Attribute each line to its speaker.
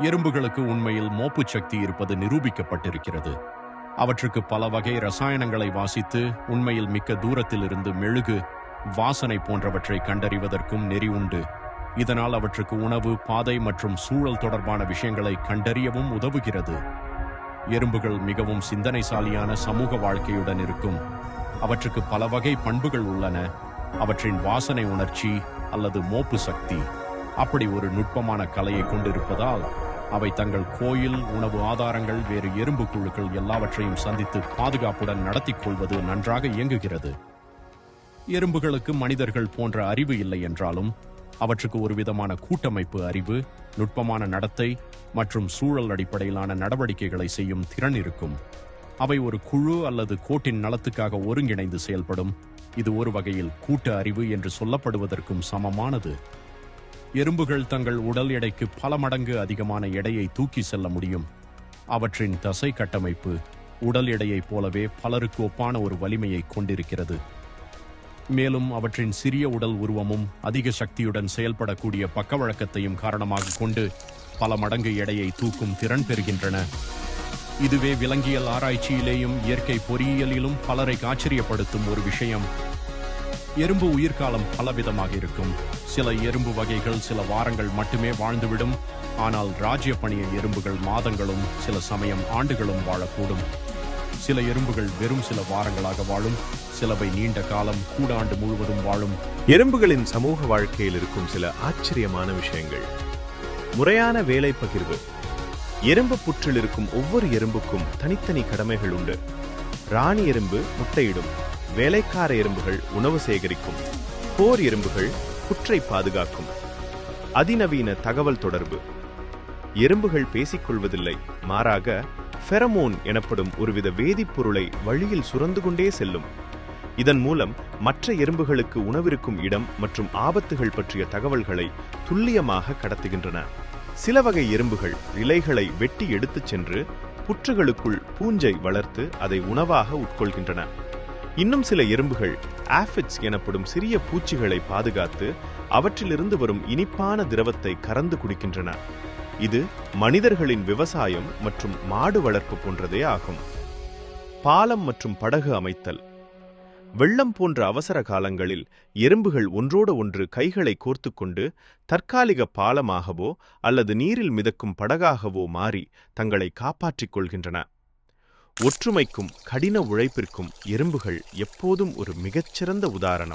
Speaker 1: எறும்புகளுக்கு உண்மையில் மோப்புச் சக்தி இருப்பது நிரூபிக்கப்பட்டிருக்கிறது. அவற்றுக்கு பல வகை ரசாயனங்களை வாசித்து உண்மையில் மிக்க தூரத்திலிருந்து மெழுகு, வாசனை போன்றவற்றை கண்டறிவதற்கும் நெறி உண்டு. இதனால் அவற்றுக்கு உணவு, பாதை மற்றும் சூழல் தொடர்பான விஷயங்களை கண்டறியவும் உதவுகிறது. எறும்புகள் மிகவும் சிந்தனைசாலியான சமூக வாழ்க்கையுடன் இருக்கும். அவற்றுக்கு பல வகை பண்புகள் உள்ளன. அவற்றின் வாசனை உணர்ச்சி அல்லது மோப்பு சக்தி அப்படி ஒரு நுட்பமான கலையை கொண்டிருப்பதால் அவை தங்கள் கோயில், உணவு ஆதாரங்கள், வேறு எறும்பு குழுக்கள் எல்லாவற்றையும் சந்தித்து பாதுகாப்புடன் நடத்திக் கொள்வது நன்றாக இயங்குகிறது. எறும்புகளுக்கு மனிதர்கள் போன்ற அறிவு இல்லை என்றாலும் அவற்றுக்கு ஒரு விதமான கூட்டமைப்பு அறிவு, நுட்பமான நடத்தை மற்றும் சூழல் அடிப்படையிலான நடவடிக்கைகளை செய்யும் திறன் இருக்கும். அவை ஒரு குழு அல்லது கோட்டின் நலத்துக்காக ஒருங்கிணைந்து செயல்படும். இது ஒரு வகையில் கூட்டு அறிவு என்று சொல்லப்படுவதற்கும் சமமானது. எறும்புகள் தங்கள் உடல் எடைக்கு பல மடங்கு அதிகமான எடையை தூக்கி செல்ல முடியும். அவற்றின் தசை கட்டமைப்பு உடல் எடையைப் போலவே பலருக்கு ஒப்பான ஒரு வலிமையை கொண்டிருக்கிறது. மேலும் அவற்றின் சிறிய உடல் உருவமும் அதிக சக்தியுடன் செயல்படக்கூடிய பக்கவழக்கத்தையும் காரணமாக கொண்டு பல மடங்கு எடையை தூக்கும் திறன் பெறுகின்றன. இதுவே விலங்கியல் ஆராய்ச்சியிலேயும் இயற்கை பொறியியலிலும் பலரை ஆச்சரியப்படுத்தும் ஒரு விஷயம். எறும்பு உயிர்காலம் பலவிதமாக இருக்கும். சில எறும்பு வகைகள் சில வாரங்கள் மட்டுமே வாழ்ந்துவிடும். ஆனால் ராஜ்ய பணிய எறும்புகள் மாதங்களும் சில சமயம் ஆண்டுகளும் வாழக்கூடும். சில எறும்புகள் வெறும் சில வாரங்களாக வாழும். சிலவை நீண்ட காலம், கூடாண்டு முழுவதும் வாழும்.
Speaker 2: எறும்புகளின் சமூக வாழ்க்கையில் இருக்கும் சில ஆச்சரியமான விஷயங்கள். முறையான வேலை பகிர்வு. எறும்பு புற்றில் இருக்கும் ஒவ்வொரு எறும்புக்கும் தனித்தனி கடமைகள் உண்டு. ராணி எறும்பு முட்டையிடும். வேலைக்கார எறும்புகள் உணவு சேகரிக்கும். போர் எறும்புகள் புற்றை பாதுகாக்கும். அதிநவீன தகவல் தொடர்பு. எறும்புகள் பேசிக்கொள்வதில்லை, மாறாக ஃபெரமோன் எனப்படும் ஒருவித வேதிப்பொருளை வழியில் சுரந்து கொண்டே செல்லும். இதன் மூலம் மற்ற எறும்புகளுக்கு உணவிருக்கும் இடம் மற்றும் ஆபத்துகள் பற்றிய தகவல்களை துல்லியமாக கடத்துகின்றன. சில வகை எறும்புகள் இலைகளை வெட்டி எடுத்துச் சென்று புற்றுகளுக்குள் பூஞ்சை வளர்த்து அதை உணவாக உட்கொள்கின்றன. இன்னும் சில எறும்புகள் ஆஃபிட்ஸ் எனப்படும் சிறிய பூச்சிகளை பாதுகாத்து அவற்றிலிருந்து வரும் இனிப்பான திரவத்தை கறந்து குடிக்கின்றன. இது மனிதர்களின் விவசாயம் மற்றும் மாடு வளர்ப்பு போன்றதே ஆகும். பாலம் மற்றும் படகு அமைத்தல். வெள்ளம் போன்ற அவசர காலங்களில் எறும்புகள் ஒன்றோடு ஒன்று கைகளை கோர்த்துக்கொண்டு தற்காலிக பாலமாகவோ அல்லது நீரில் மிதக்கும் படகாகவோ மாறி தங்களை காப்பாற்றிக் கொள்கின்றன. ஒற்றுமைக்கும் கடின உழைப்பிற்கும் எறும்புகள் எப்போதும் ஒரு மிகச்சிறந்த உதாரணம்.